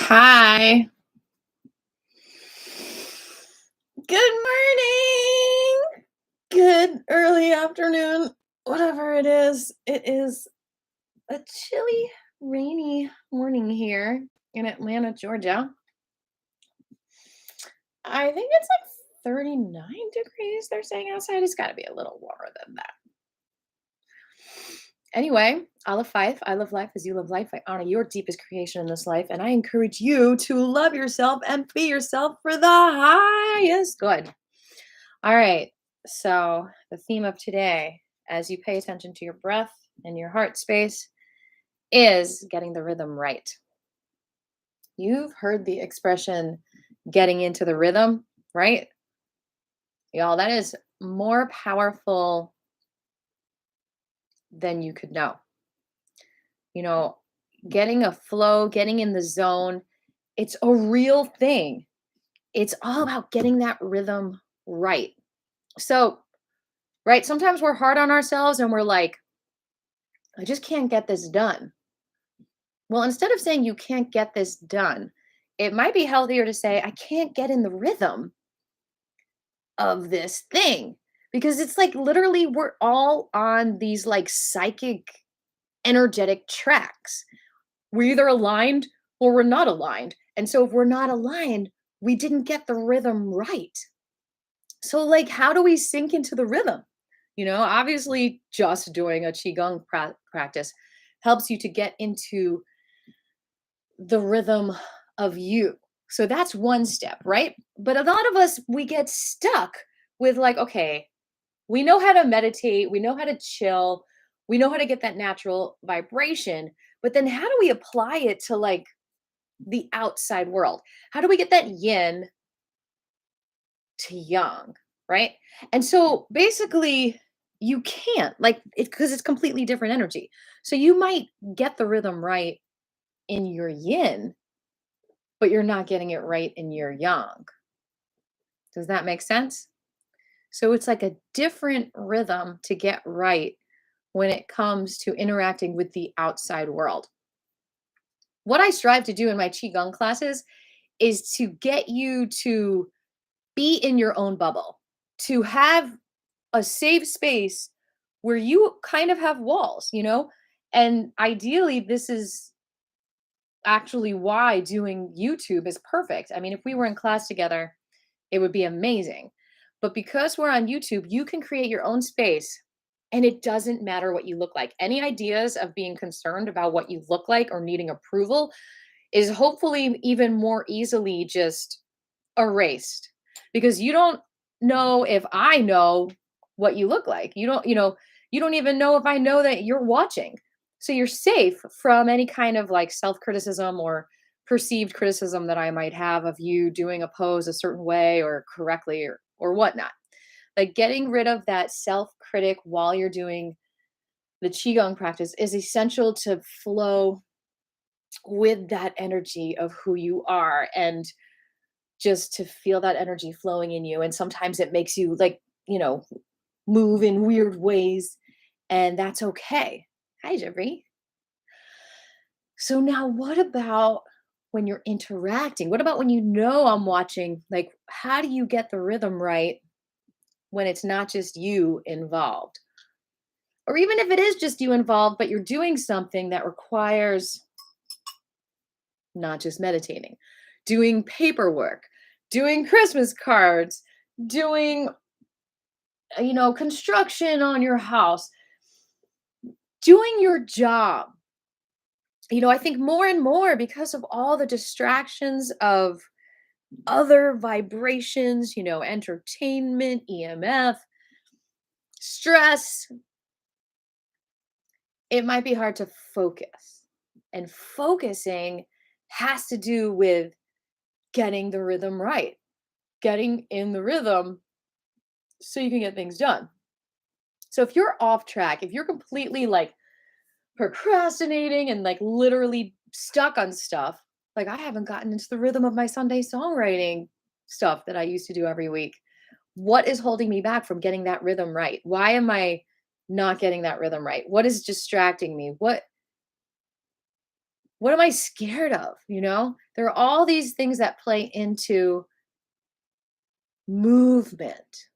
Hi. Good morning. Good early afternoon. Whatever it is. It is a chilly, rainy morning here in Atlanta, Georgia. I think it's like 39 degrees they're saying outside. It's got to be a little warmer than that. Anyway, I love life. I love life as you love life. I honor your deepest creation in this life, and I encourage you to love yourself and be yourself for the highest good. All right. So, the theme of today, as you pay attention to your breath and your heart space, is getting the rhythm right. You've heard the expression getting into the rhythm, right? Y'all, that is more powerful than you could know. You know, getting a flow, getting in the zone, it's a real thing. It's all about getting that rhythm right. So, right, sometimes we're hard on ourselves and we're like, I just can't get this done. Well, instead of saying you can't get this done, it might be healthier to say, I can't get in the rhythm of this thing. Because it's like literally we're all on these like psychic, energetic tracks. We're either aligned or we're not aligned. And so if we're not aligned, we didn't get the rhythm right. So, like, how do we sink into the rhythm? Obviously, just doing a Qigong practice helps you to get into the rhythm of you. So that's one step, right? But a lot of us, we get stuck with like, okay, we know how to meditate, we know how to chill, we know how to get that natural vibration, but then how do we apply it to like the outside world? How do we get that yin to yang, right? And so basically, you can't like it because it's completely different energy. So you might get the rhythm right in your yin, but you're not getting it right in your yang. Does that make sense? So it's like a different rhythm to get right when it comes to interacting with the outside world. What I strive to do in my Qigong classes is to get you to be in your own bubble, to have a safe space where you kind of have walls, And ideally, this is actually why doing YouTube is perfect. I mean, if we were in class together, it would be amazing. But because we're on YouTube, you can create your own space and it doesn't matter what you look like. Any ideas of being concerned about what you look like or needing approval is hopefully even more easily just erased because you don't know if I know what you look like. You don't even know if I know that you're watching. So you're safe from any kind of like self-criticism or perceived criticism that I might have of you doing a pose a certain way or correctly or whatnot. Like getting rid of that self-critic while you're doing the qigong practice is essential to flow with that energy of who you are and just to feel that energy flowing in you. And sometimes it makes you like, move in weird ways, and that's okay. Hi, Jeffrey. So now what about when you're interacting? What about when you know I'm watching? Like, how do you get the rhythm right when it's not just you involved? Or even if it is just you involved, but you're doing something that requires not just meditating, doing paperwork, doing Christmas cards, doing construction on your house, doing your job. I think more and more because of all the distractions of other vibrations, entertainment, EMF, stress, it might be hard to focus. And focusing has to do with getting the rhythm right, getting in the rhythm so you can get things done. So if you're off track, if you're completely like procrastinating and like literally stuck on stuff, like I haven't gotten into the rhythm of my Sunday songwriting stuff that I used to do every week. What is holding me back from getting that rhythm right? Why am I not getting that rhythm right? What is distracting me? What am I scared of? There are all these things that play into movement,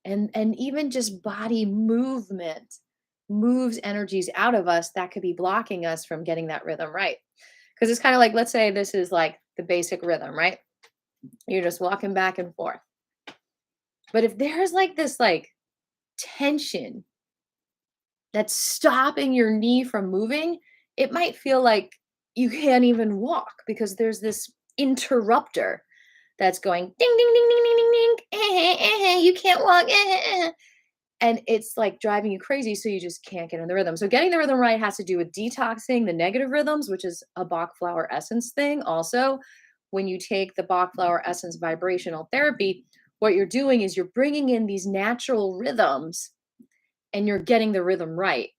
and even just body movement moves energies out of us that could be blocking us from getting that rhythm right. Because it's kind of like, let's say this is like the basic rhythm, right? You're just walking back and forth. But if there's like this like tension that's stopping your knee from moving, it might feel like you can't even walk because there's this interrupter that's going ding ding ding ding ding ding ding. You can't walk. And it's like driving you crazy, so you just can't get in the rhythm. So getting the rhythm right has to do with detoxing the negative rhythms, which is a Bach flower essence thing. Also, when you take the Bach flower essence vibrational therapy, what you're doing is you're bringing in these natural rhythms and you're getting the rhythm right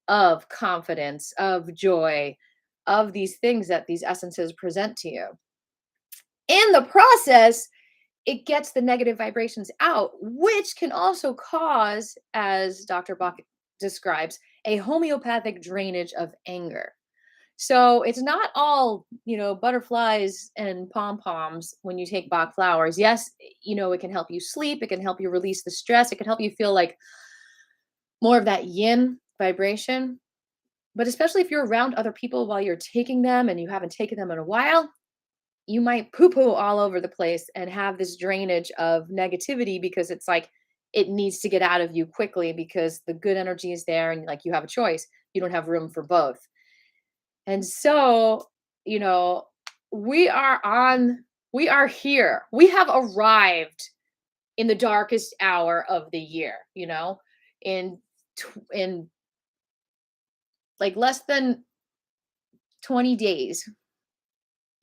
of confidence, of joy, of these things that these essences present to you. In the process, it gets the negative vibrations out, which can also cause, as Dr. Bach describes, a homeopathic drainage of anger. So it's not all, butterflies and pom poms when you take Bach flowers. Yes, it can help you sleep, it can help you release the stress, it can help you feel like more of that yin vibration. But especially if you're around other people while you're taking them and you haven't taken them in a while, you might poo poo all over the place and have this drainage of negativity because it's like it needs to get out of you quickly because the good energy is there and like you have a choice. You don't have room for both. And so, you know, we are on, we are here. We have arrived in the darkest hour of the year, in in like less than 20 days,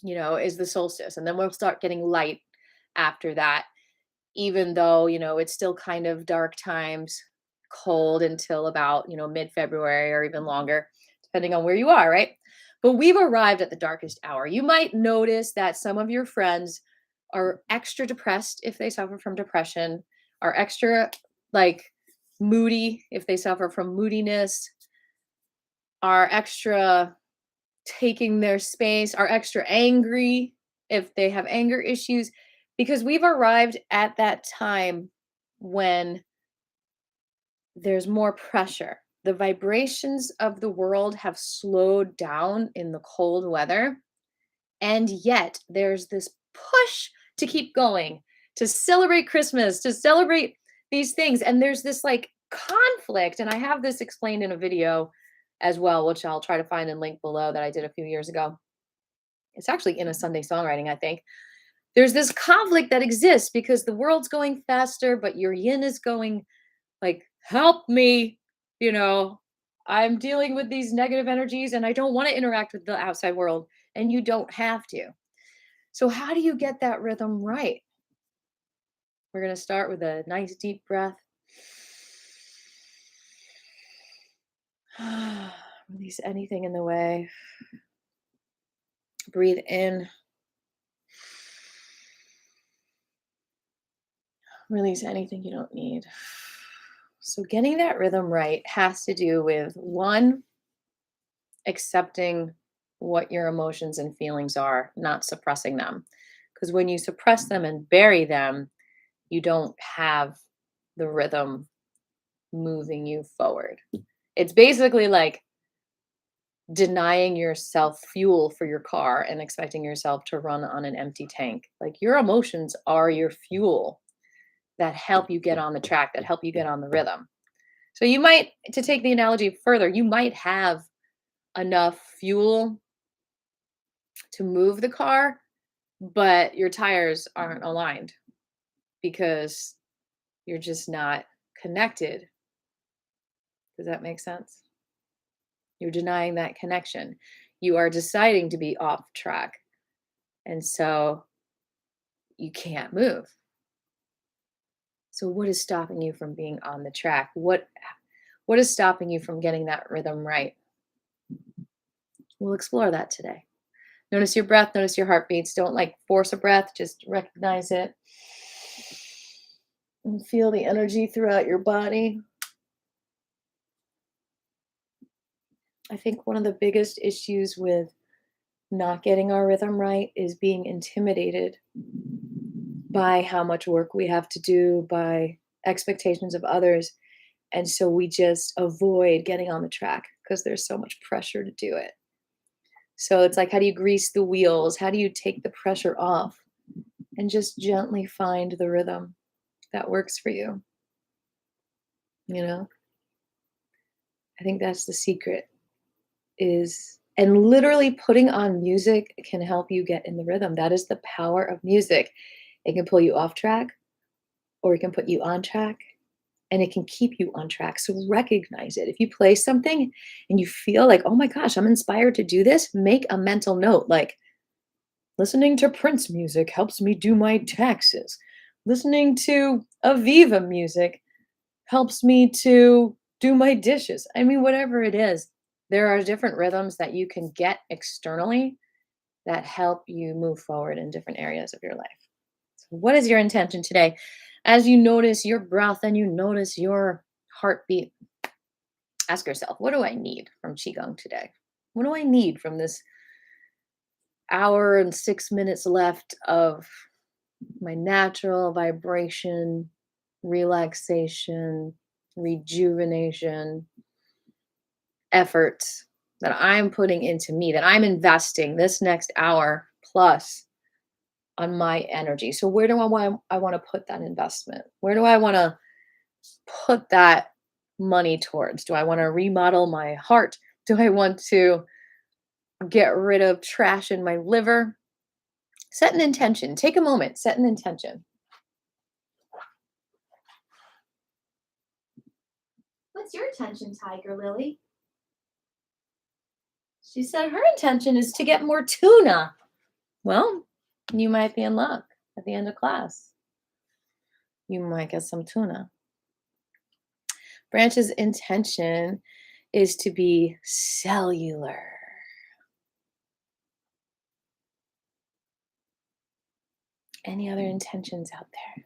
is the solstice. And then we'll start getting light after that, even though, it's still kind of dark times, cold until about, mid-February or even longer, depending on where you are, right? But we've arrived at the darkest hour. You might notice that some of your friends are extra depressed if they suffer from depression, are extra like moody if they suffer from moodiness, are extra taking their space, are extra angry if they have anger issues, because we've arrived at that time when there's more pressure. The vibrations of the world have slowed down in the cold weather, and yet there's this push to keep going, to celebrate Christmas, to celebrate these things. And there's this like conflict. And I have this explained in a video as well, which I'll try to find and link below, that I did a few years ago. It's actually in a Sunday songwriting, I think. There's this conflict that exists because the world's going faster, but your yin is going like, help me, you know, I'm dealing with these negative energies and I don't want to interact with the outside world. And you don't have to. So, how do you get that rhythm right? We're going to start with a nice deep breath. Release anything in the way. Breathe in. Release anything you don't need. So, getting that rhythm right has to do with one, accepting what your emotions and feelings are, not suppressing them. Because when you suppress them and bury them, you don't have the rhythm moving you forward. It's basically like denying yourself fuel for your car and expecting yourself to run on an empty tank. Like your emotions are your fuel that help you get on the track, that help you get on the rhythm. So you might, to take the analogy further, you might have enough fuel to move the car, but your tires aren't aligned because you're just not connected. Does that make sense? You're denying that connection. You are deciding to be off track. And so you can't move. So what is stopping you from being on the track? What is stopping you from getting that rhythm right? We'll explore that today. Notice your breath, notice your heartbeats. Don't like force a breath, just recognize it. And feel the energy throughout your body. I think one of the biggest issues with not getting our rhythm right is being intimidated by how much work we have to do, by expectations of others. And so we just avoid getting on the track because there's so much pressure to do it. So it's like, how do you grease the wheels? How do you take the pressure off and just gently find the rhythm that works for you? You know, I think that's the secret is, and literally putting on music can help you get in the rhythm. That is the power of music. It can pull you off track or it can put you on track and it can keep you on track. So recognize it. If you play something and you feel like, oh my gosh, I'm inspired to do this, make a mental note like, listening to Prince music helps me do my taxes. Listening to Aviva music helps me to do my dishes. I mean, whatever it is, there are different rhythms that you can get externally that help you move forward in different areas of your life. So what is your intention today? As you notice your breath and you notice your heartbeat, ask yourself, what do I need from Qigong today? What do I need from this hour and 6 minutes left of my natural vibration, relaxation, rejuvenation, efforts that I'm putting into me, that I'm investing this next hour plus on my energy. So where do I want to put that investment? Where do I want to put that money towards? Do I want to remodel my heart? Do I want to get rid of trash in my liver? Set an intention. Take a moment, set an intention. What's your intention, Tiger Lily? She said her intention is to get more tuna. Well, you might be in luck at the end of class. You might get some tuna. Branch's intention is to be cellular. Any other intentions out there?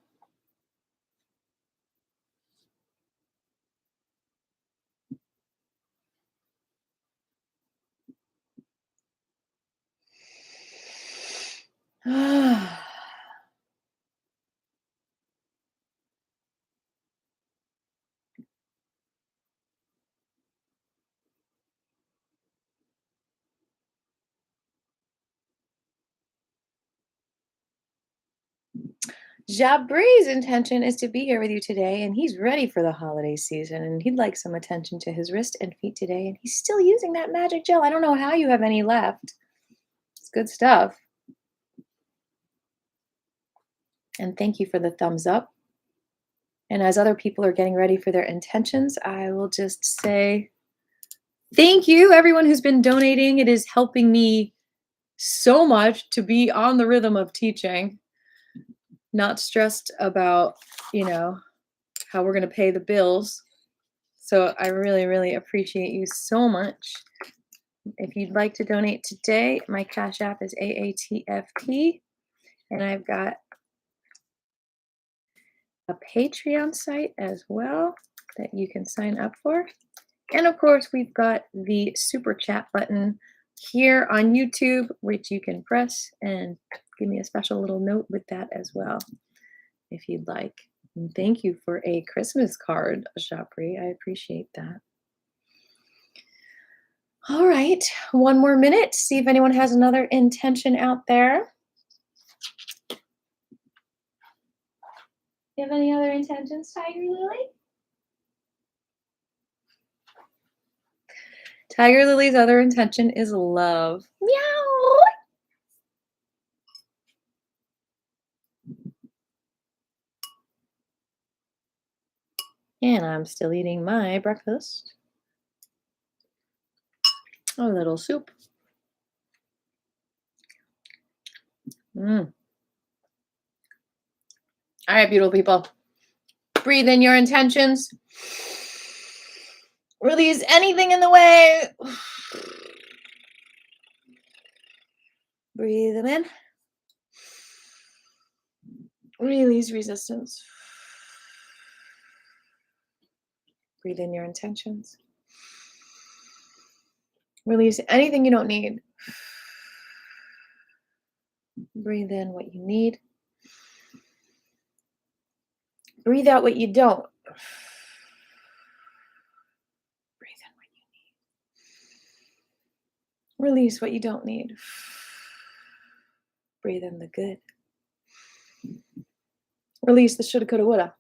Jabri's intention is to be here with you today, and he's ready for the holiday season, and he'd like some attention to his wrist and feet today, and he's still using that magic gel. I don't know how you have any left. It's good stuff. And thank you for the thumbs up. And as other people are getting ready for their intentions, I will just say thank you, everyone who's been donating. It is helping me so much to be on the rhythm of teaching, not stressed about, how we're going to pay the bills. So I really, really appreciate you so much. If you'd like to donate today, my Cash App is AATFP, and I've got a Patreon site as well that you can sign up for. And of course, we've got the super chat button here on YouTube, which you can press and give me a special little note with that as well, if you'd like. And thank you for a Christmas card, Japri. I appreciate that. All right, one more minute. See if anyone has another intention out there. You have any other intentions, Tiger Lily? Tiger Lily's other intention is love. Meow. And I'm still eating my breakfast. A little soup. All right, beautiful people. Breathe in your intentions. Release anything in the way. Breathe them in. Release resistance. Breathe in your intentions. Release anything you don't need. Breathe in what you need. Breathe out what you don't. Breathe in what you need. Release what you don't need. Breathe in the good. Release the shoulda, coulda, woulda.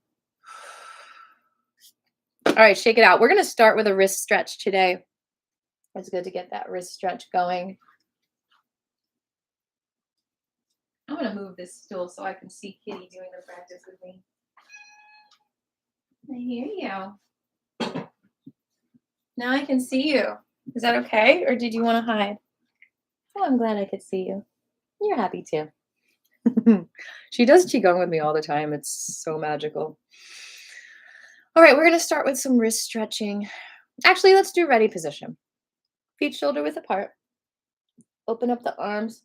All right, shake it out. We're going to start with a wrist stretch today. It's good to get that wrist stretch going. I'm going to move this stool so I can see Kitty doing the practice with me. I hear you. Now I can see you. Is that okay? Or did you want to hide? Oh, I'm glad I could see you. You're happy too. She does QiGONG with me all the time. It's so magical. All right, we're going to start with some wrist stretching. Actually, let's do ready position. Feet shoulder width apart. Open up the arms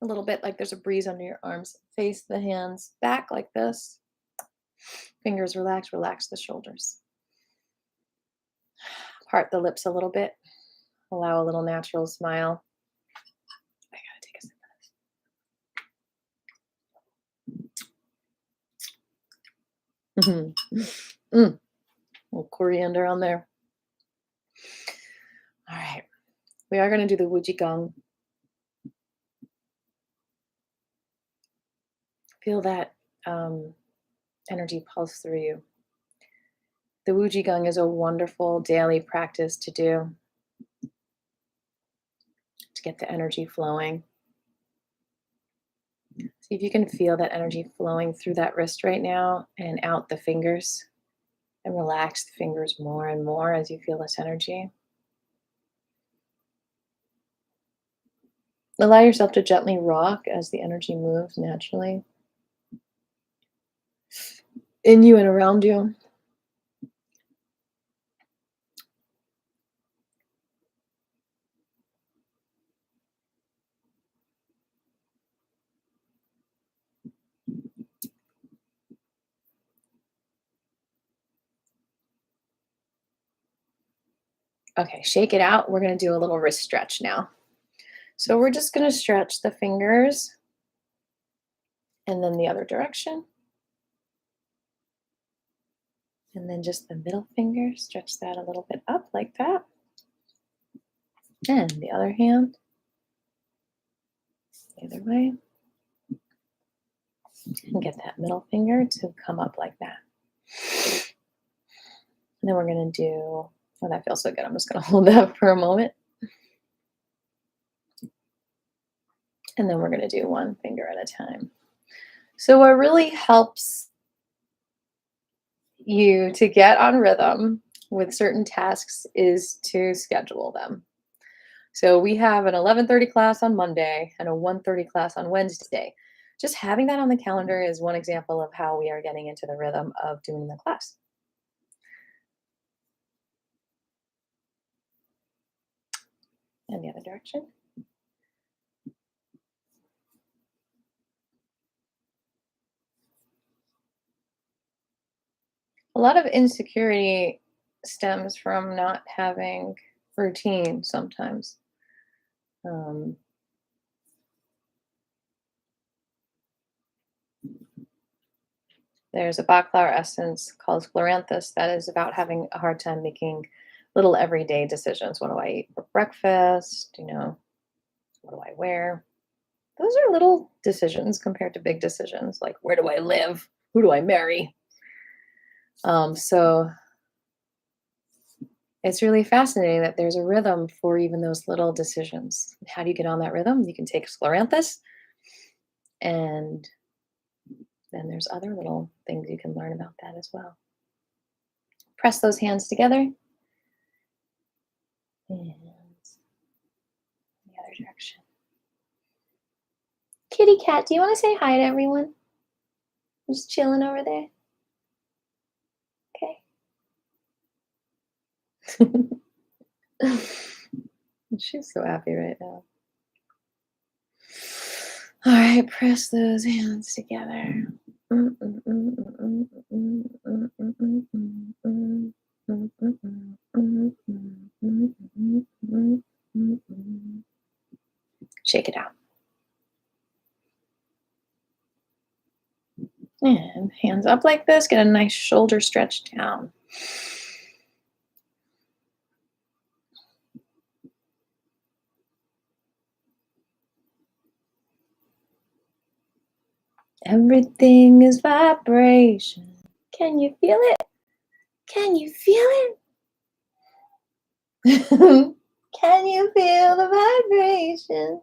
a little bit like there's a breeze under your arms. Face the hands back like this. Fingers relax, relax the shoulders. Part the lips a little bit. Allow a little natural smile. I gotta take a sip of this. A little coriander on there. All right. We are going to do the QiGONG. Feel that energy pulse through you. The QiGONG is a wonderful daily practice to do to get the energy flowing. See if you can feel that energy flowing through that wrist right now and out the fingers, and relax the fingers more and more as you feel this energy. Allow yourself to gently rock as the energy moves naturally in you and around you. Okay, shake it out. We're going to do a little wrist stretch now. So we're just going to stretch the fingers and then the other direction. And then just the middle finger, stretch that a little bit up like that. And the other hand, the other way. And get that middle finger to come up like that. And then we're going to do, oh, that feels so good. I'm just going to hold that for a moment. And then we're going to do one finger at a time. So what really helps you to get on rhythm with certain tasks is to schedule them. So we have an 11:30 class on Monday and a 1:30 class on Wednesday. Just having that on the calendar is one example of how we are getting into the rhythm of doing the class. And the other direction. A lot of insecurity stems from not having routine sometimes. There's a Bach flower essence called Chloranthus that is about having a hard time making little everyday decisions. What do I eat for breakfast? What do I wear? Those are little decisions compared to big decisions like where do I live? Who do I marry? So it's really fascinating that there's a rhythm for even those little decisions. How do you get on that rhythm? You can take Scleranthus, and then there's other little things you can learn about that as well. Press those hands together. And the other direction. Kitty cat, do you want to say hi to everyone? I'm just chilling over there. Okay. She's so happy right now. All right, press those hands together. Shake it out. And hands up like this, get a nice shoulder stretch down. Everything is vibration. Can you feel it? Can you feel it? Can you feel the vibration?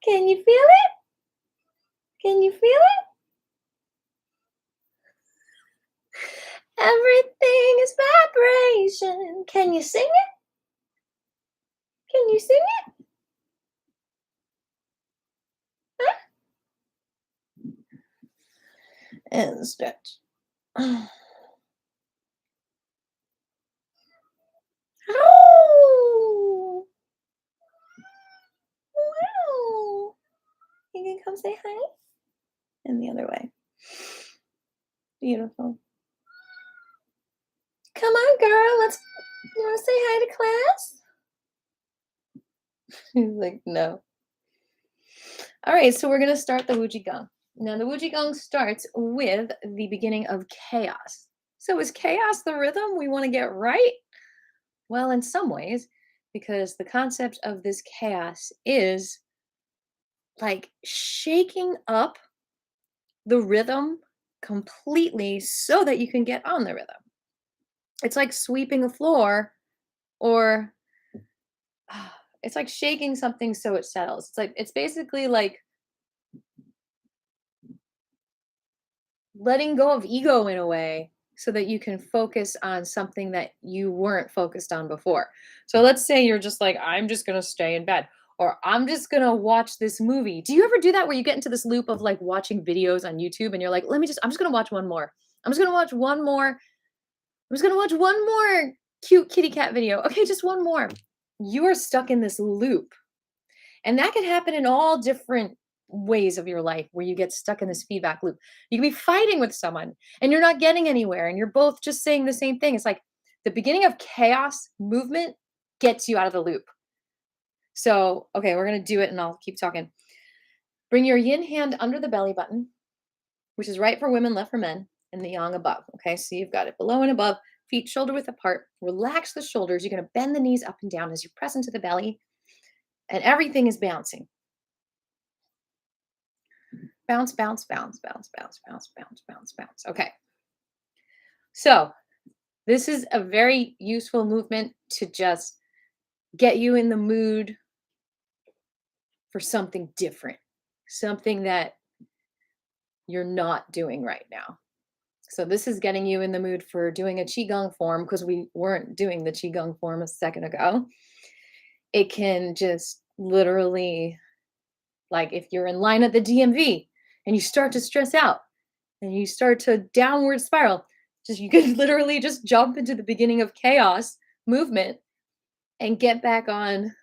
Can you feel it? Can you feel it? Everything is vibration. Can you sing it? Can you sing it? Huh? And stretch. Oh, wow. You can come say hi? And the other way. Beautiful. Come on, girl. You want to say hi to class? He's like, no. All right, so we're going to start the QiGONG. Now, the QiGONG starts with the beginning of chaos. So is chaos the rhythm we want to get right? Well, in some ways, because the concept of this chaos is like shaking up the rhythm completely so that you can get on the rhythm. It's like sweeping a floor, or it's like shaking something so it settles. It's basically like letting go of ego in a way so that you can focus on something that you weren't focused on before. So let's say you're just like, I'm just going to stay in bed, or I'm just going to watch this movie. Do you ever do that where you get into this loop of like watching videos on YouTube and you're like, I'm just going to watch one more. I'm just going to watch one more. I'm just going to watch one more cute kitty cat video. Okay, just one more. You are stuck in this loop. And that can happen in all different ways of your life where you get stuck in this feedback loop. You can be fighting with someone and you're not getting anywhere and you're both just saying the same thing. It's like the beginning of chaos movement gets you out of the loop. So, okay, we're going to do it and I'll keep talking. Bring your yin hand under the belly button, which is right for women, left for men, and the yang above. Okay, so you've got it below and above, feet shoulder width apart. Relax the shoulders. You're going to bend the knees up and down as you press into the belly, and everything is bouncing. Bounce, bounce, bounce, bounce, bounce, bounce, bounce, bounce, bounce. Okay. So this is a very useful movement to just get you in the mood for something different, something that you're not doing right now. So this is getting you in the mood for doing a qigong form, because we weren't doing the qigong form a second ago. It can just literally, like if you're in line at the DMV and you start to stress out and you start to downward spiral, you can literally just jump into the beginning of chaos movement and get back on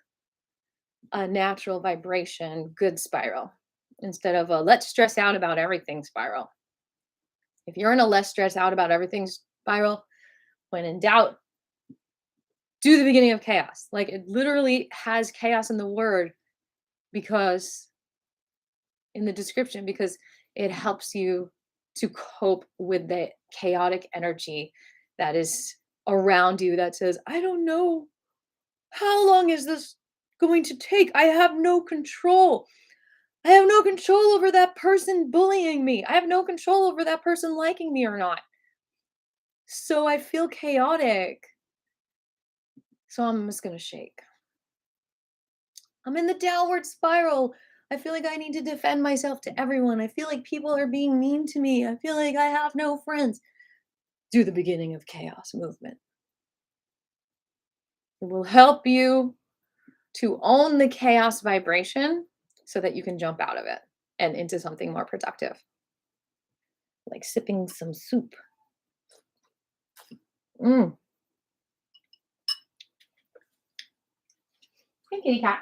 a natural vibration, good spiral, instead of a let's stress out about everything spiral. If you're in a less stress out about everything spiral, when in doubt, do the beginning of chaos. Like it literally has chaos in the word, because in the description, because it helps you to cope with the chaotic energy that is around you that says, I don't know, how long is this going to take? I have no control. I have no control over that person bullying me. I have no control over that person liking me or not. So I feel chaotic. So I'm just going to shake. I'm in the downward spiral. I feel like I need to defend myself to everyone. I feel like people are being mean to me. I feel like I have no friends. Do the beginning of chaos movement. It will help you to own the chaos vibration so that you can jump out of it and into something more productive. Like sipping some soup. Mm. Hey, kitty cat.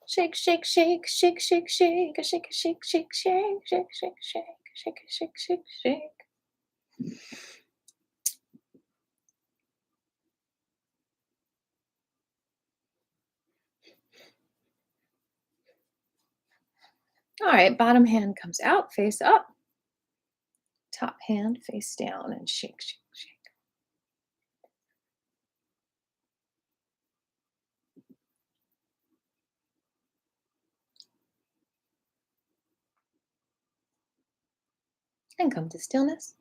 Shake, shake, shake, shake, shake, shake, shake, shake, shake, shake, shake, shake, shake, shake, shake, shake, shake. All right, bottom hand comes out, face up. Top hand face down and shake, shake, shake. And come to stillness.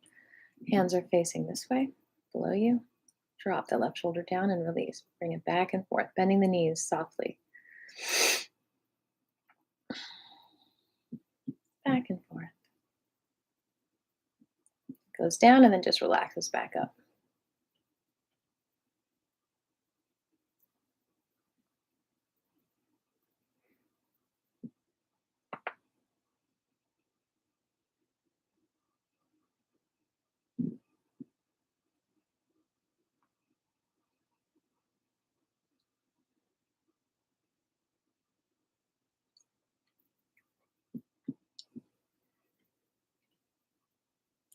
Hands are facing this way, below you. Drop the left shoulder down and release. Bring it back and forth, bending the knees softly. Back and forth. Goes down and then just relaxes back up.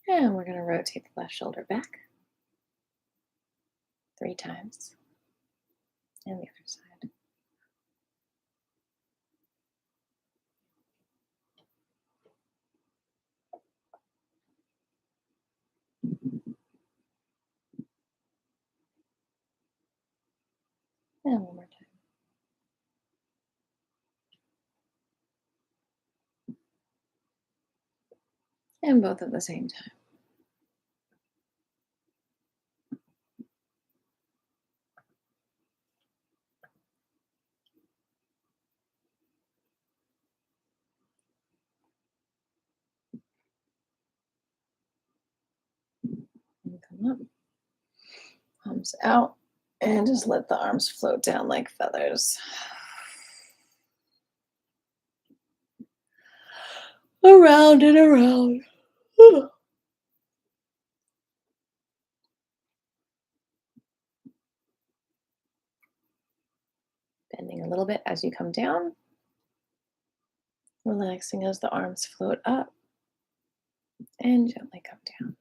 And we're going to rotate the left shoulder back 3 times. And the other side. And one more time. And both at the same time. And come up. Palms out. And just let the arms float down like feathers. Around and around. Bending a little bit as you come down. Relaxing as the arms float up. And gently come down.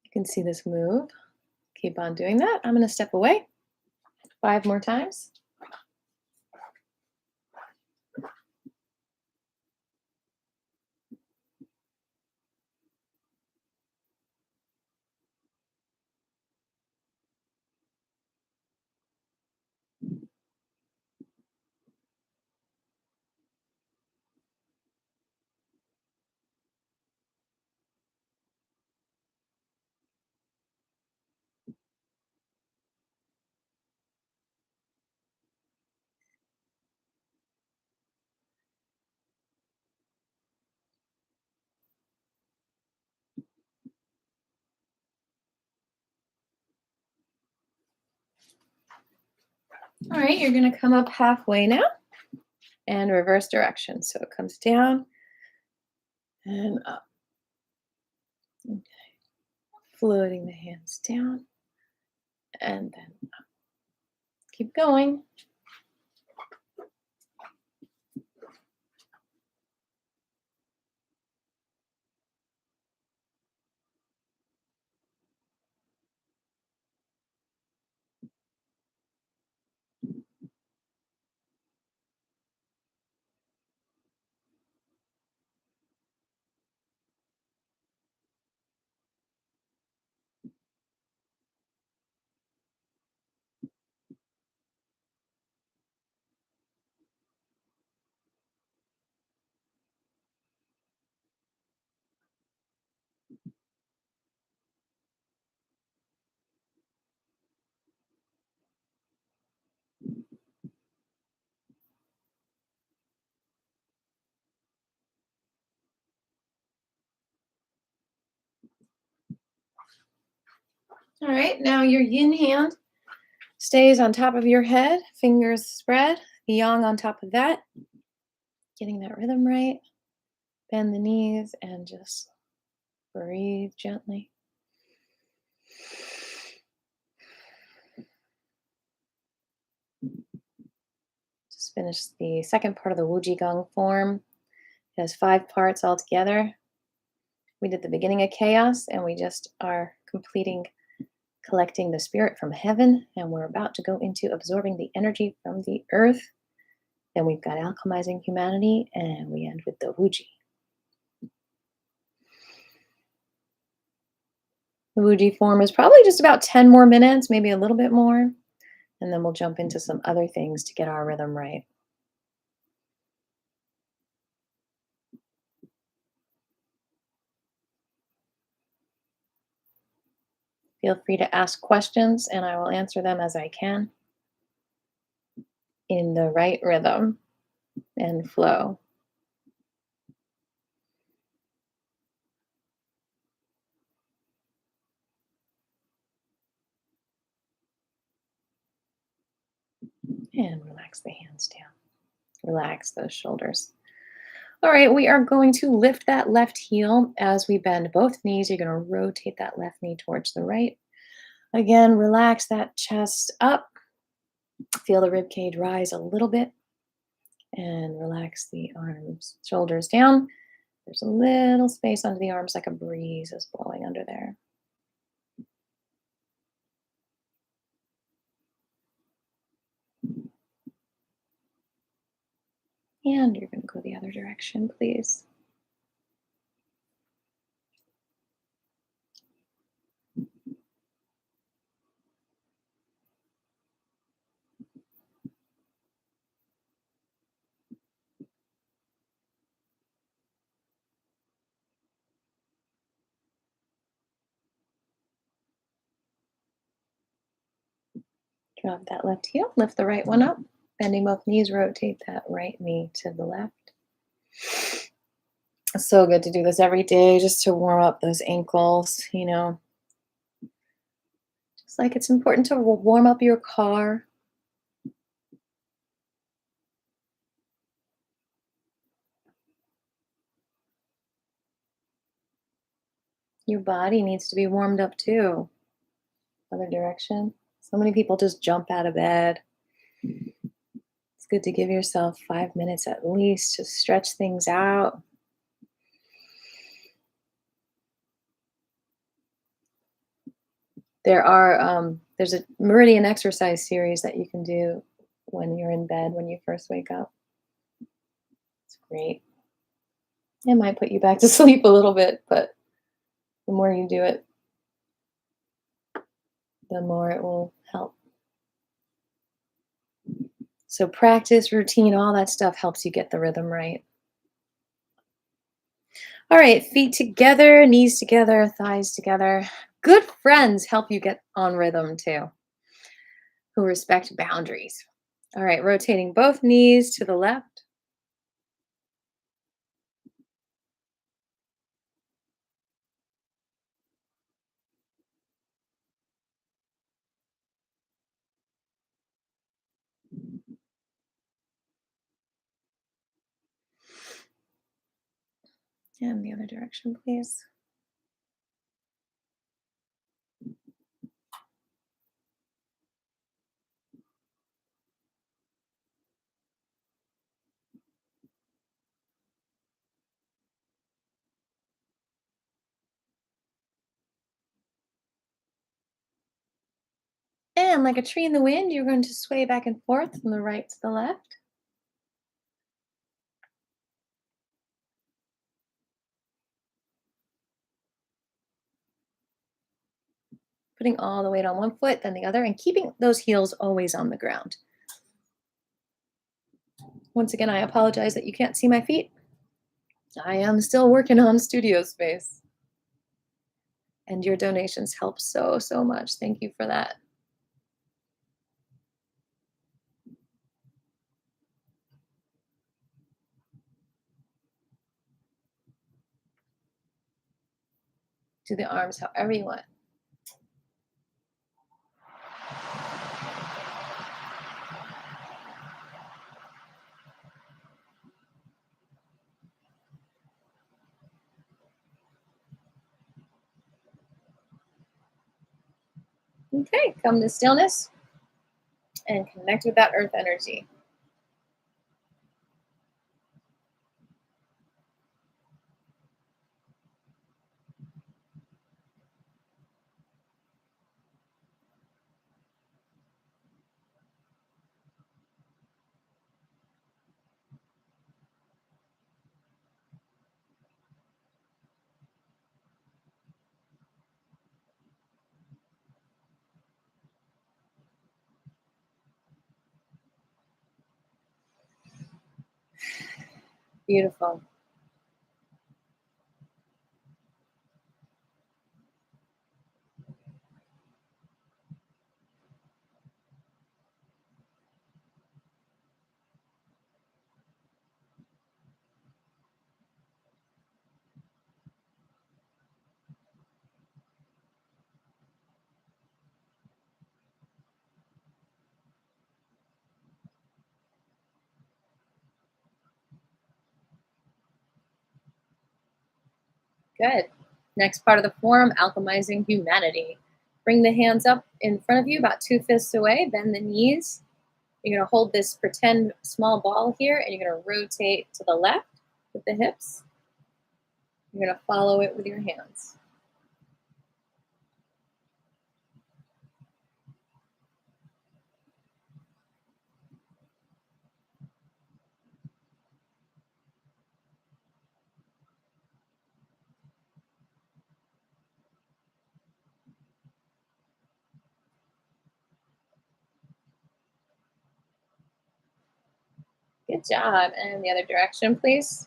You can see this move. Keep on doing that. I'm going to step away 5 more times. All right, you're going to come up halfway now and reverse direction. So it comes down and up. Okay. Floating the hands down and then up. Keep going. All right, now your yin hand stays on top of your head, fingers spread, yang on top of that. Getting that rhythm right. Bend the knees and just breathe gently. Just finish the second part of the QiGONG form. It has 5 parts altogether. We did the beginning of chaos, and we just are collecting the spirit from heaven, and we're about to go into absorbing the energy from the earth. Then we've got alchemizing humanity, and we end with the Wuji. The Wuji form is probably just about 10 more minutes, maybe a little bit more, and then we'll jump into some other things to get our rhythm right. Feel free to ask questions, and I will answer them as I can in the right rhythm and flow. And relax the hands down. Relax those shoulders. All right, we are going to lift that left heel as we bend both knees. You're going to rotate that left knee towards the right. Again, relax that chest up. Feel the rib cage rise a little bit. And relax the arms, shoulders down. There's a little space under the arms, like a breeze is blowing under there. And you're going to go the other direction, please. Drop that left heel, lift the right one up. Bending both knees, rotate that right knee to the left. It's so good to do this every day just to warm up those ankles, you know. Just like it's important to warm up your car. Your body needs to be warmed up too. Other direction. So many people just jump out of bed. It's good to give yourself 5 minutes at least to stretch things out. There's a meridian exercise series that you can do when you're in bed, when you first wake up. It's great. It might put you back to sleep a little bit, but the more you do it, the more it will help. So practice, routine, all that stuff helps you get the rhythm right. All right, feet together, knees together, thighs together. Good friends help you get on rhythm too, who respect boundaries. All right, rotating both knees to the left. And the other direction, please. And like a tree in the wind, you're going to sway back and forth from the right to the left. Putting all the weight on one foot, then the other, and keeping those heels always on the ground. Once again, I apologize that you can't see my feet. I am still working on studio space. And your donations help so, so much. Thank you for that. Do the arms however you want. Okay, come to stillness and connect with that earth energy. Beautiful. Good. Next part of the form, alchemizing humanity. Bring the hands up in front of you, about 2 fists away. Bend the knees. You're going to hold this pretend small ball here, and you're going to rotate to the left with the hips. You're going to follow it with your hands. Good job. And the other direction, please.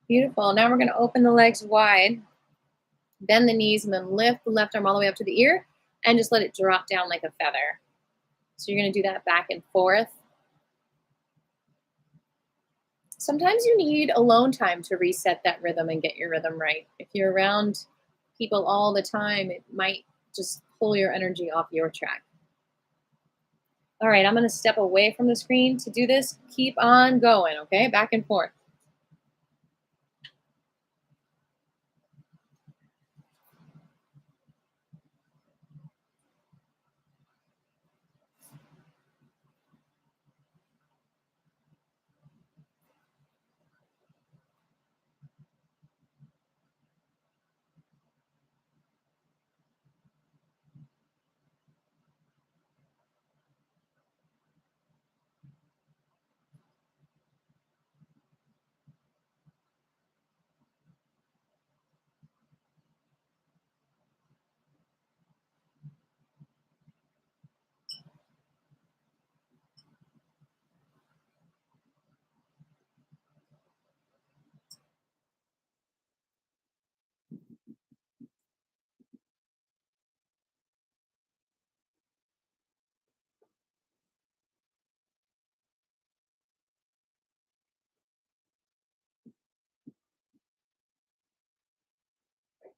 Beautiful. Now we're going to open the legs wide, bend the knees, and then lift the left arm all the way up to the ear and just let it drop down like a feather. So you're going to do that back and forth. Sometimes you need alone time to reset that rhythm and get your rhythm right. If you're around people all the time, it might just pull your energy off your track. All right, I'm going to step away from the screen to do this. Keep on going, okay? Back and forth.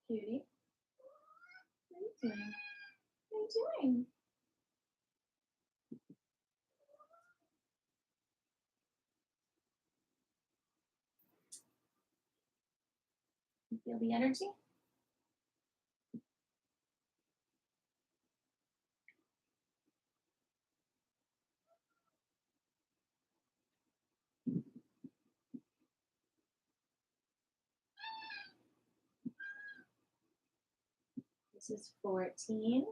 Cutie. What are you doing? What are you doing? You feel the energy? This is 14.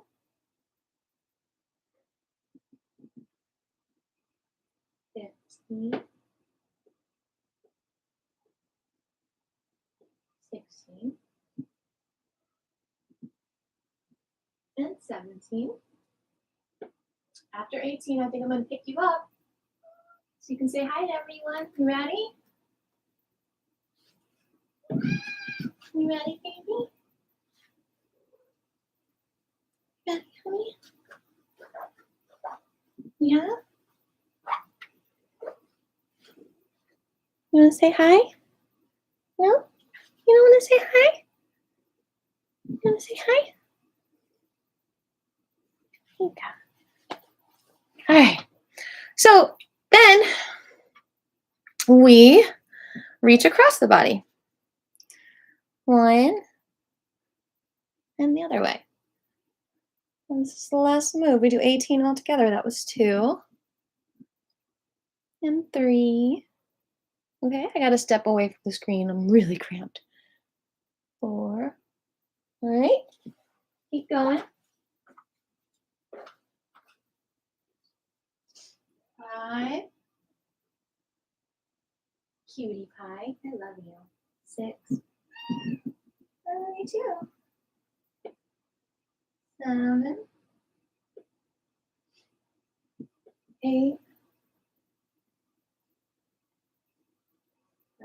15. 16. And 17. After 18, I think I'm going to pick you up so you can say hi to everyone. You ready? You ready, baby? You want to say hi? No? You don't want to say hi? You want to say hi? Okay. All right. So then we reach across the body. One and the other way. And this is the last move. We do 18 altogether. That was 2 and 3. Okay, I got to step away from the screen. I'm really cramped. 4. All right. Keep going. 5. Cutie pie. I love you. 6. I love you too. 7. 8.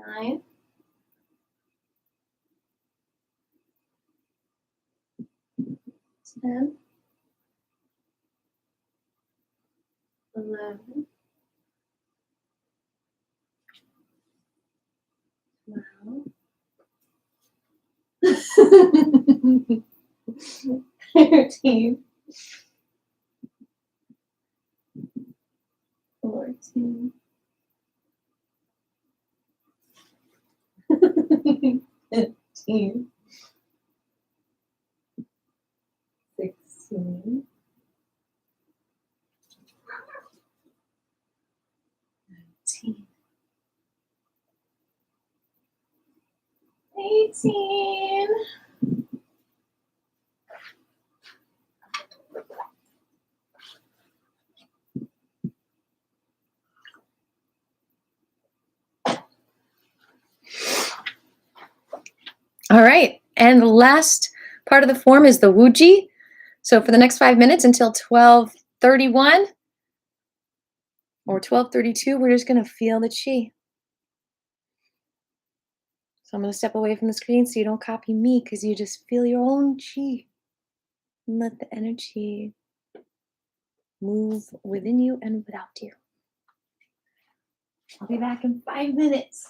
9. 10. 11. 12. 13. 14. 15. 16. 17. 18. All right, and the last part of the form is the wuji. So for the next 5 minutes until 12:31 or 12:32, we're just gonna feel the chi. So I'm gonna step away from the screen so you don't copy me, because you just feel your own chi and let the energy move within you and without you. I'll be back in 5 minutes.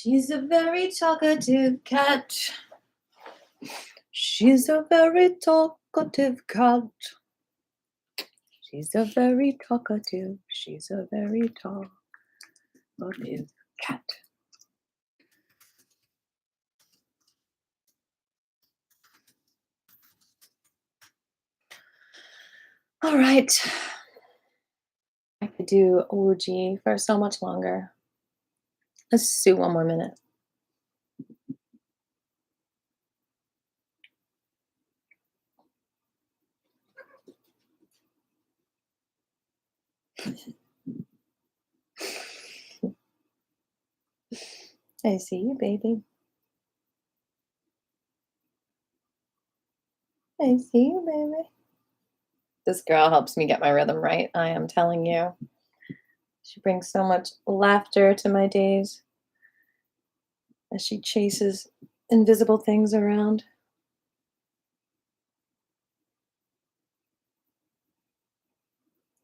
She's a very talkative cat. She's a very talkative cat. She's a very talkative. She's a very talkative cat. All right. I could do Wuji for so much longer. Let's do one more minute. I see you, baby. I see you, baby. This girl helps me get my rhythm right, I am telling you. She brings so much laughter to my days as she chases invisible things around.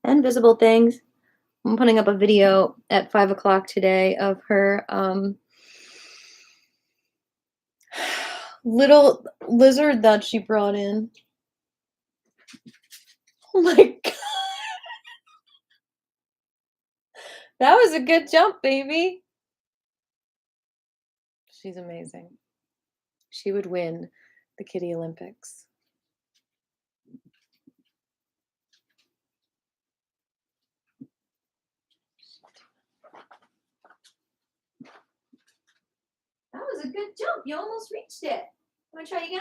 Invisible things. I'm putting up a video at 5 o'clock today of her little lizard that she brought in. Oh my God. That was a good jump, baby. She's amazing. She would win the Kitty Olympics. That was a good jump. You almost reached it. You want to try again?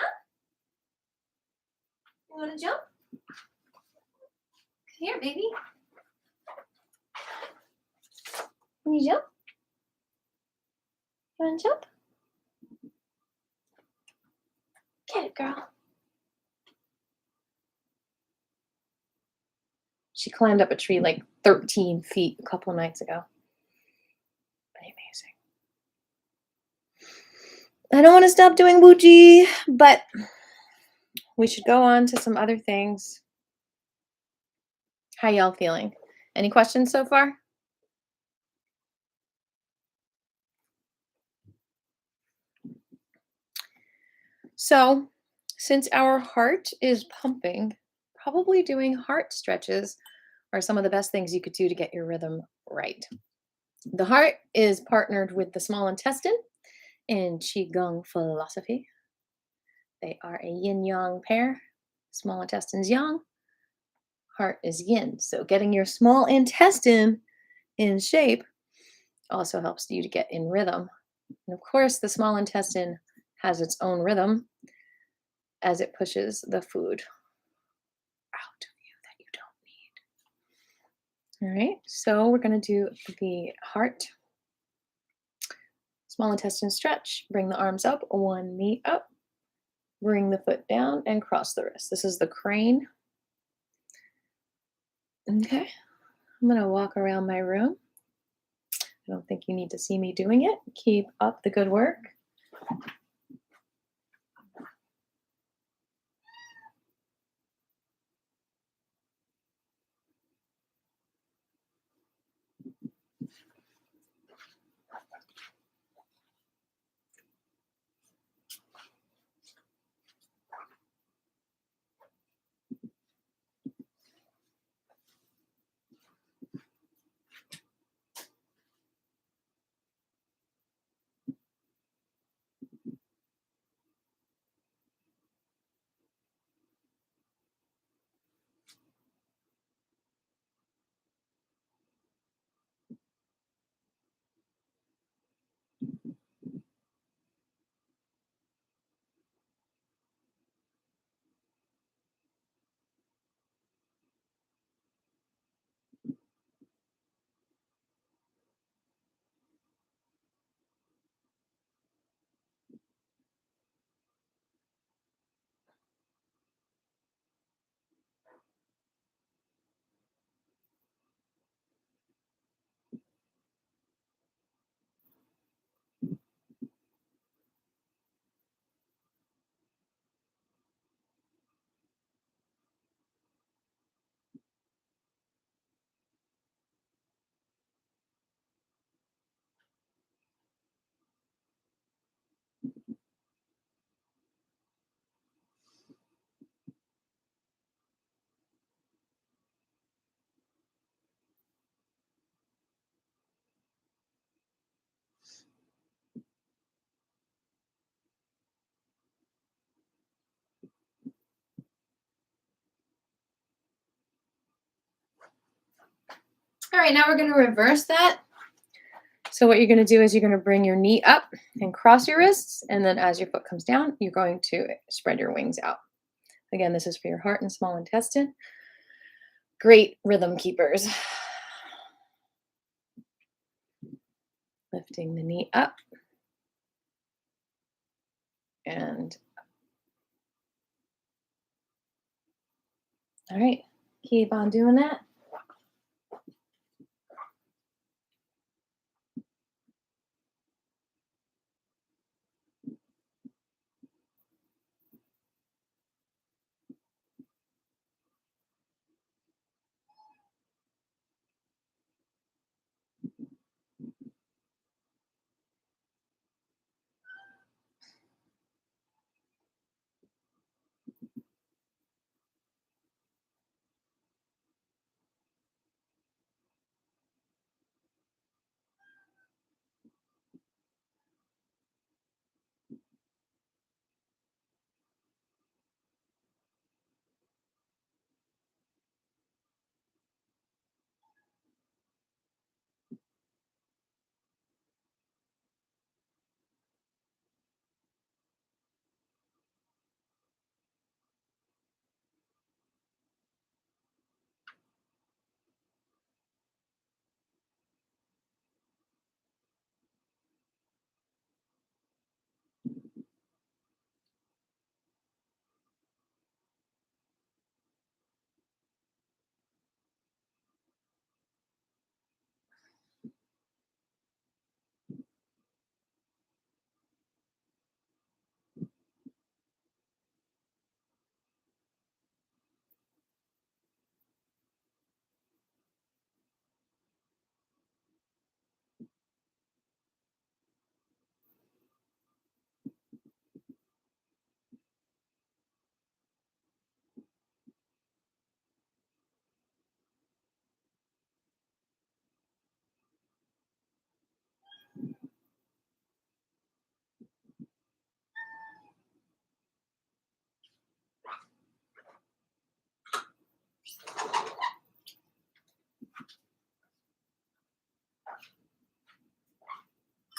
You want to jump? Here, baby. Can you jump? You want to jump? Get it, girl. She climbed up a tree like 13 feet a couple of nights ago. Pretty amazing. I don't want to stop doing Wuji, but we should go on to some other things. How y'all feeling? Any questions so far? So, since our heart is pumping, probably doing heart stretches are some of the best things you could do to get your rhythm right. The heart is partnered with the small intestine in QiGONG philosophy. They are a yin-yang pair. Small intestine's yang, heart is yin. So getting your small intestine in shape also helps you to get in rhythm. And of course, the small intestine has its own rhythm as it pushes the food out of you that you don't need. All right, so we're going to do the heart. Small intestine stretch. Bring the arms up, one knee up. Bring the foot down and cross the wrist. This is the crane. Okay, I'm going to walk around my room. I don't think you need to see me doing it. Keep up the good work. All right, now we're going to reverse that. So what you're going to do is you're going to bring your knee up and cross your wrists, and then as your foot comes down, you're going to spread your wings out. Again, this is for your heart and small intestine. Great rhythm keepers. Lifting the knee up and all right, keep on doing that.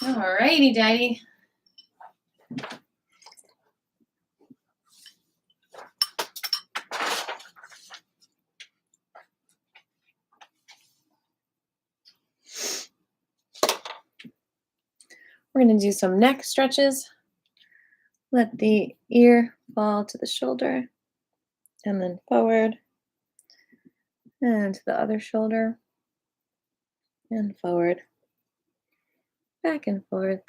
All righty, Daddy. We're going to do some neck stretches. Let the ear fall to the shoulder and then forward and to the other shoulder and forward, back and forth.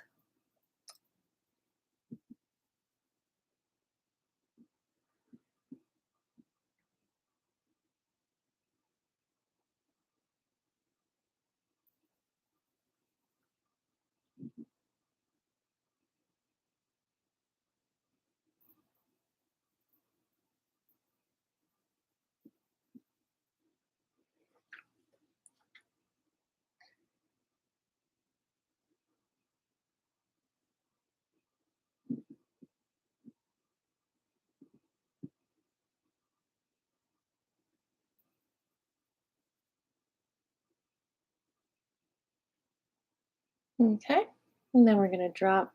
Okay, and then we're going to drop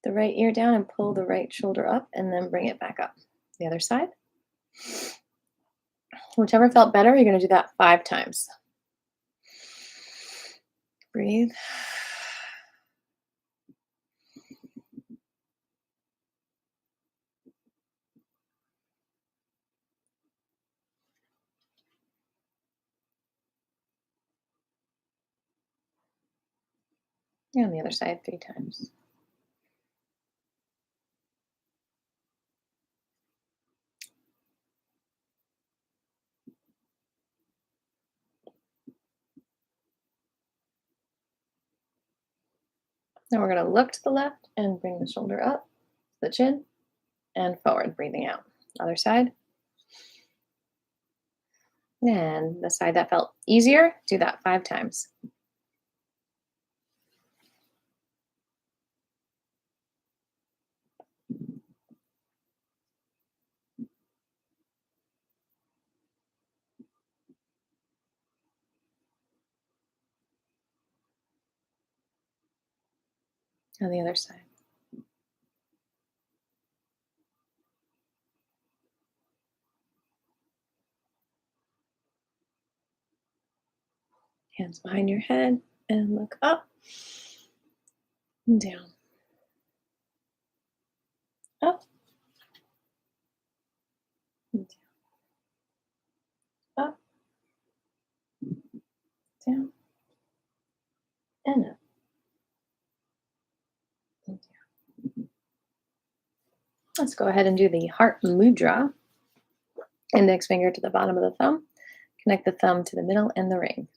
the right ear down and pull the right shoulder up and then bring it back up. The other side. Whichever felt better, you're going to do that 5 times. Breathe. And the other side 3 times. Now we're going to look to the left and bring the shoulder up, the chin, and forward, breathing out. Other side. And the side that felt easier, do that 5 times. On the other side. Hands behind your head and look up and down. Up and down. Up, down, and up and down. Let's go ahead and do the heart mudra. Index finger to the bottom of the thumb. Connect the thumb to the middle and the ring.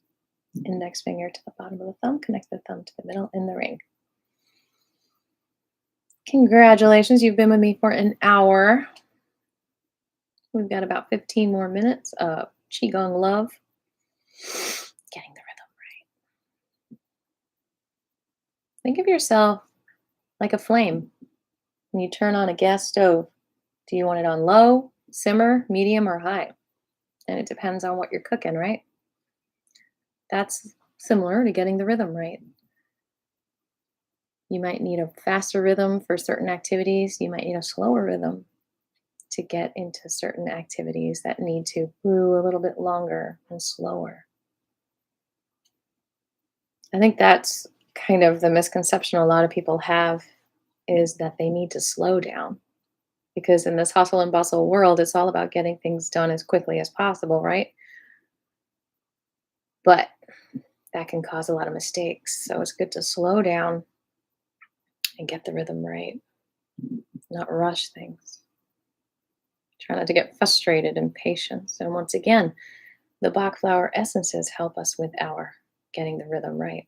Index finger to the bottom of the thumb. Connect the thumb to the middle and the ring. Congratulations, you've been with me for an hour. We've got about 15 more minutes of Qigong love. Getting the rhythm right. Think of yourself like a flame. When you turn on a gas stove, do you want it on low, simmer, medium, or high? And it depends on what you're cooking, right? That's similar to getting the rhythm right. You might need a faster rhythm for certain activities. You might need a slower rhythm to get into certain activities that need to brew a little bit longer and slower. I think that's kind of the misconception a lot of people have, is that they need to slow down. Because in this hustle and bustle world, it's all about getting things done as quickly as possible, right? But that can cause a lot of mistakes. So it's good to slow down and get the rhythm right, not rush things. Try not to get frustrated and patient. And once again, the Bach flower essences help us with our getting the rhythm right.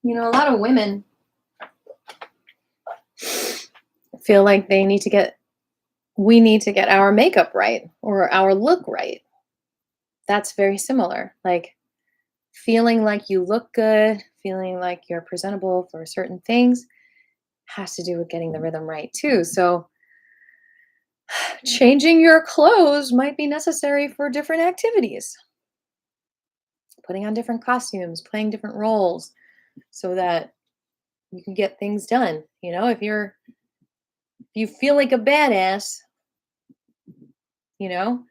You know, a lot of women feel like we need to get our makeup right or our look right. That's very similar. Like feeling like you look good, feeling like you're presentable for certain things has to do with getting the rhythm right too. So changing your clothes might be necessary for different activities. Putting on different costumes, playing different roles so that you can get things done. You know, if you feel like a badass, you know,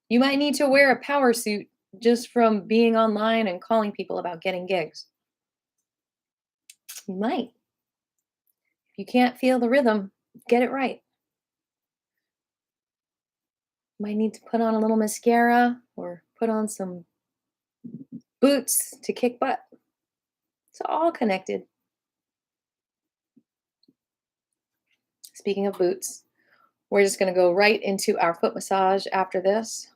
you might need to wear a power suit just from being online and calling people about getting gigs. You might. If you can't feel the rhythm, get it right. Might need to put on a little mascara or put on some boots to kick butt. It's all connected. Speaking of boots, we're just going to go right into our foot massage after this.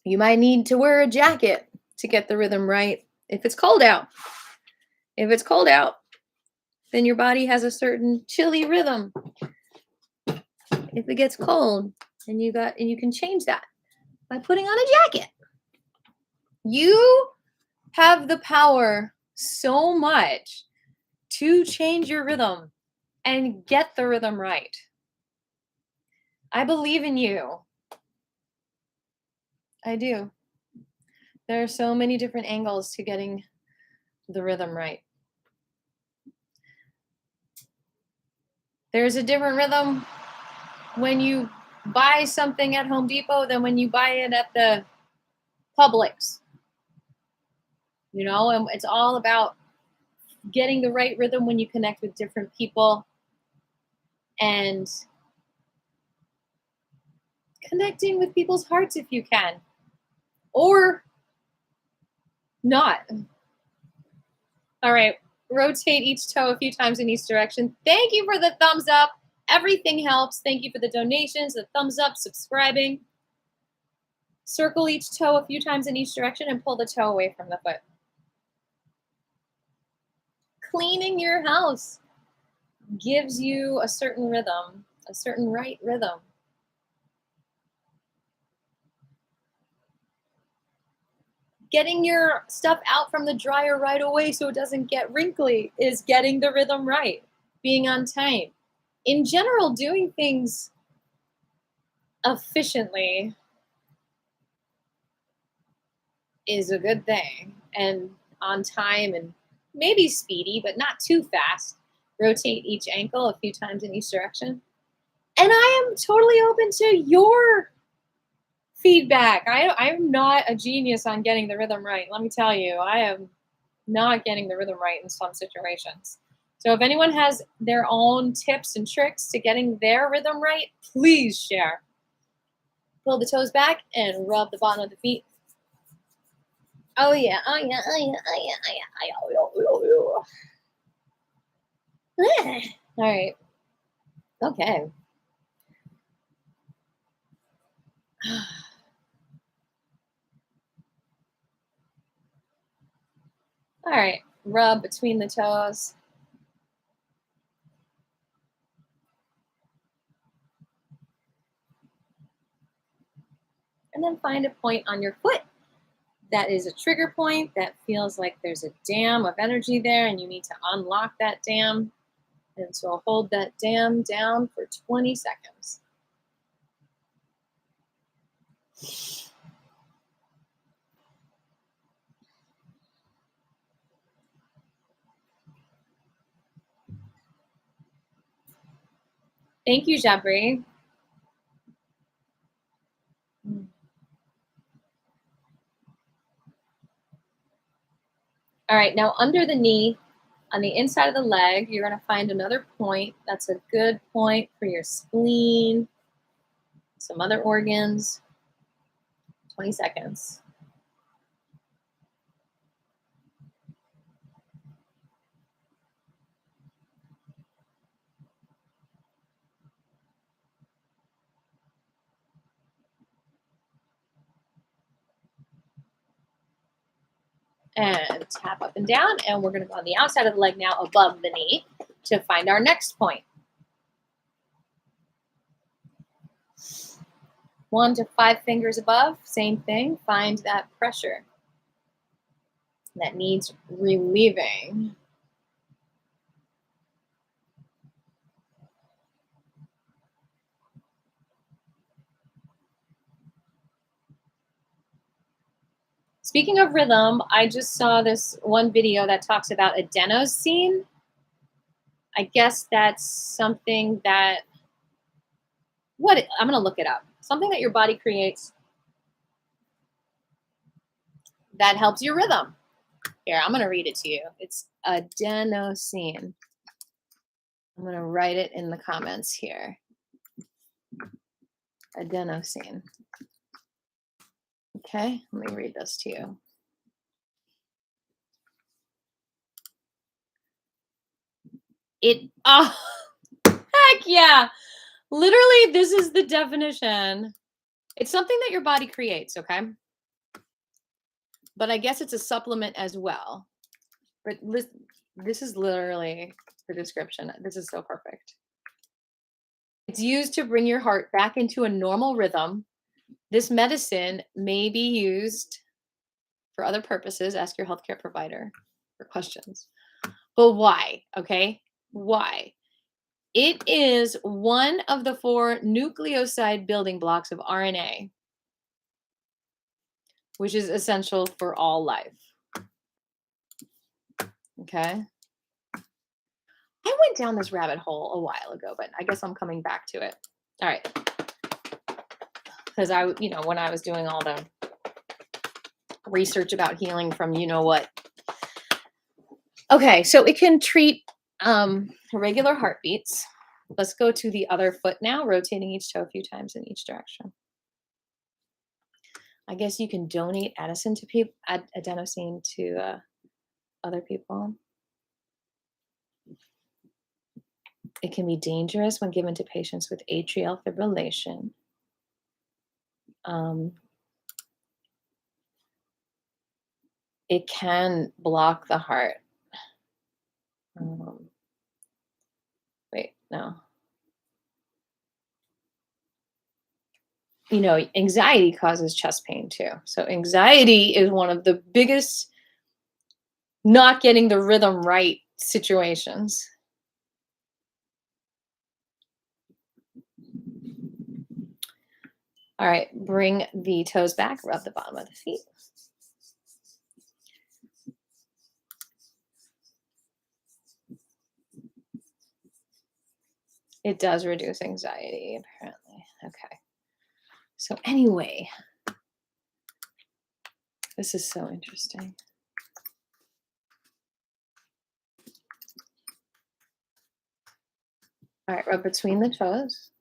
You might need to wear a jacket to get the rhythm right if it's cold out. If it's cold out, then your body has a certain chilly rhythm. If it gets cold, and you can change that by putting on a jacket. You have the power so much to change your rhythm and get the rhythm right. I believe in you. I do. There are so many different angles to getting the rhythm right. There's a different rhythm when you buy something at Home Depot than when you buy it at the Publix. You know, and it's all about getting the right rhythm when you connect with different people and connecting with people's hearts if you can, or not. All right, rotate each toe a few times in each direction. Thank you for the thumbs up. Everything helps. Thank you for the donations, the thumbs up, subscribing. Circle each toe a few times in each direction and pull the toe away from the foot. Cleaning your house gives you a certain rhythm, a certain right rhythm. Getting your stuff out from the dryer right away so it doesn't get wrinkly is getting the rhythm right, being on time. In general, doing things efficiently is a good thing, and on time and maybe speedy, but not too fast. Rotate each ankle a few times in each direction. And I am totally open to your feedback. I'm not a genius on getting the rhythm right. Let me tell you, I am not getting the rhythm right in some situations. So if anyone has their own tips and tricks to getting their rhythm right, please share. Pull the toes back and rub the bottom of the feet. Oh yeah, oh yeah, oh yeah, oh yeah, oh yeah, oh yeah. All right. Okay. All right. Rub between the toes. And then find a point on your foot that is a trigger point that feels like there's a dam of energy there and you need to unlock that dam. And so hold that dam down for 20 seconds. Thank you, Jabri. All right, now under the knee, on the inside of the leg, you're going to find another point. That's a good point for your spleen, some other organs. 20 seconds. And tap up and down. And we're going to go on the outside of the leg now above the knee to find our next point. 1 to 5 fingers above, same thing. Find that pressure that needs relieving. Speaking of rhythm, I just saw this one video that talks about adenosine. I guess that's something that, I'm going to look it up. Something that your body creates that helps your rhythm. Here, I'm going to read it to you. It's adenosine. I'm going to write it in the comments here. Adenosine. Okay, let me read this to you. Heck yeah. Literally, this is the definition. It's something that your body creates, okay? But I guess it's a supplement as well. But this is literally the description. This is so perfect. It's used to bring your heart back into a normal rhythm. This medicine may be used for other purposes. Ask your healthcare provider for questions. But why? Okay, why? It is one of the 4 nucleoside building blocks of RNA, which is essential for all life. Okay. I went down this rabbit hole a while ago, but I guess I'm coming back to it. All right. because when I was doing all the research about healing from what. Okay, so it can treat regular heartbeats. Let's go to the other foot now, rotating each toe a few times in each direction. I guess you can donate adenosine to other people. It can be dangerous when given to patients with atrial fibrillation. It can block the heart. Wait, no. Anxiety causes chest pain too. So anxiety is one of the biggest not getting the rhythm right situations. All right, bring the toes back, rub the bottom of the feet. It does reduce anxiety, apparently. Okay. So anyway, this is so interesting. All right, rub between the toes.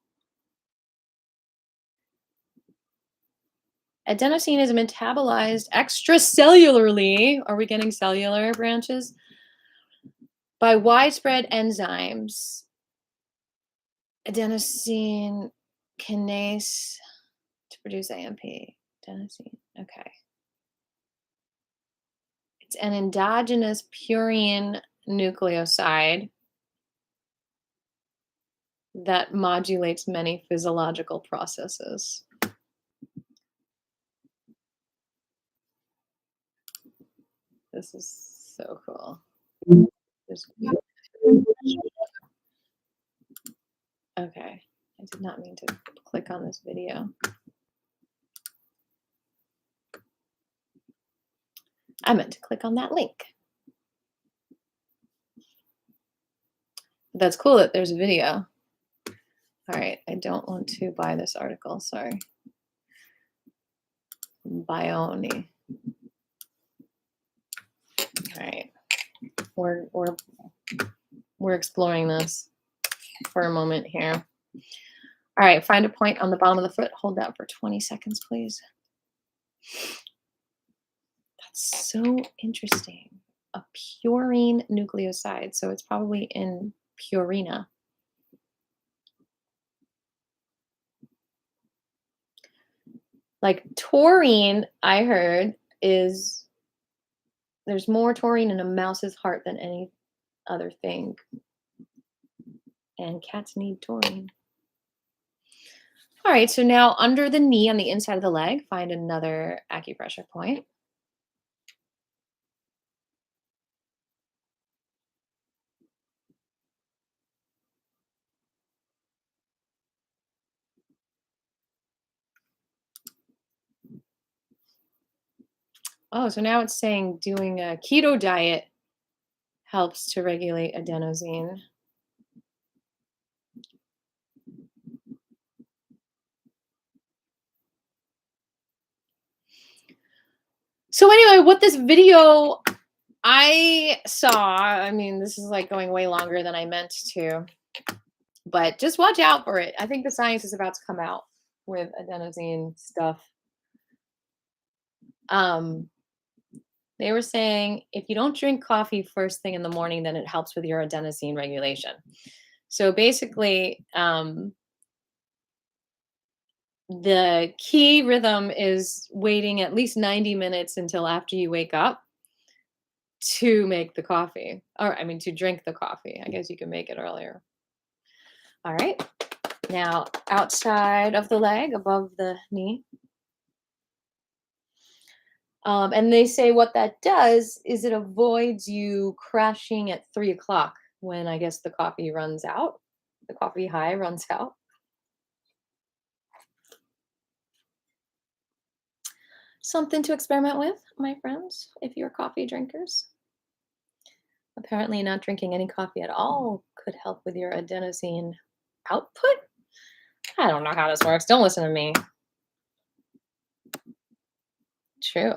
Adenosine is metabolized extracellularly. Are we getting cellular branches? By widespread enzymes. Adenosine kinase to produce AMP. Adenosine. Okay. It's an endogenous purine nucleoside that modulates many physiological processes. This is so cool. Okay, I did not mean to click on this video. I meant to click on that link. That's cool that there's a video. All right, I don't want to buy this article, sorry. Bioni. All right, we're exploring this for a moment here. All right, find a point on the bottom of the foot. Hold that for 20 seconds, please. That's so interesting. A purine nucleoside, so it's probably in Purina. Like taurine, I heard, is there's more taurine in a mouse's heart than any other thing. And cats need taurine. All right, so now under the knee on the inside of the leg, find another acupressure point. Oh, so now it's saying doing a keto diet helps to regulate adenosine. So anyway, what this video I saw, I mean, this is like going way longer than I meant to, but just watch out for it. I think the science is about to come out with adenosine stuff. They were saying if you don't drink coffee first thing in the morning, then it helps with your adenosine regulation. So basically, the key rhythm is waiting at least 90 minutes until after you wake up to make the coffee, or I mean, to drink the coffee. I guess you can make it earlier. All right. Now, outside of the leg, above the knee. And they say what that does is it avoids you crashing at 3 o'clock when I guess the coffee runs out. The coffee high runs out. Something to experiment with, my friends, if you're coffee drinkers. Apparently not drinking any coffee at all could help with your adenosine output. I don't know how this works. Don't listen to me. True.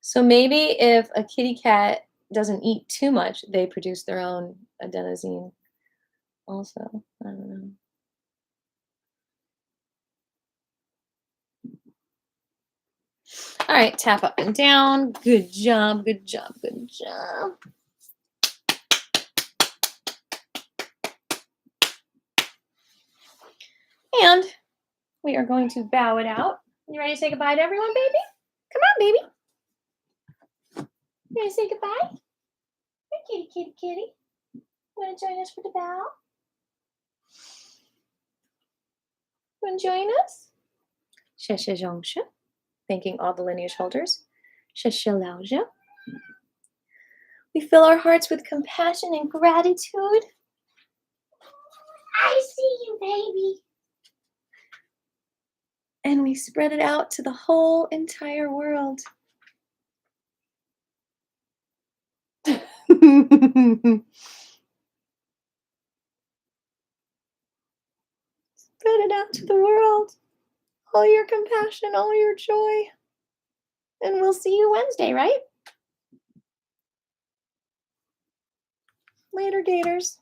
So maybe if a kitty cat doesn't eat too much, they produce their own adenosine also. I don't know. All right, tap up and down. Good job, good job, good job. And we are going to bow it out. You ready to say goodbye to everyone, baby? Come on, baby. You ready to say goodbye? Here, kitty, kitty, kitty. Want to join us for the bow? Want to join us? 谢谢荣氏. Thanking all the lineage holders. 谢谢老师. We fill our hearts with compassion and gratitude. I see you, baby. And we spread it out to the whole entire world. Spread it out to the world. All your compassion, all your joy. And we'll see you Wednesday, right? Later, Gators.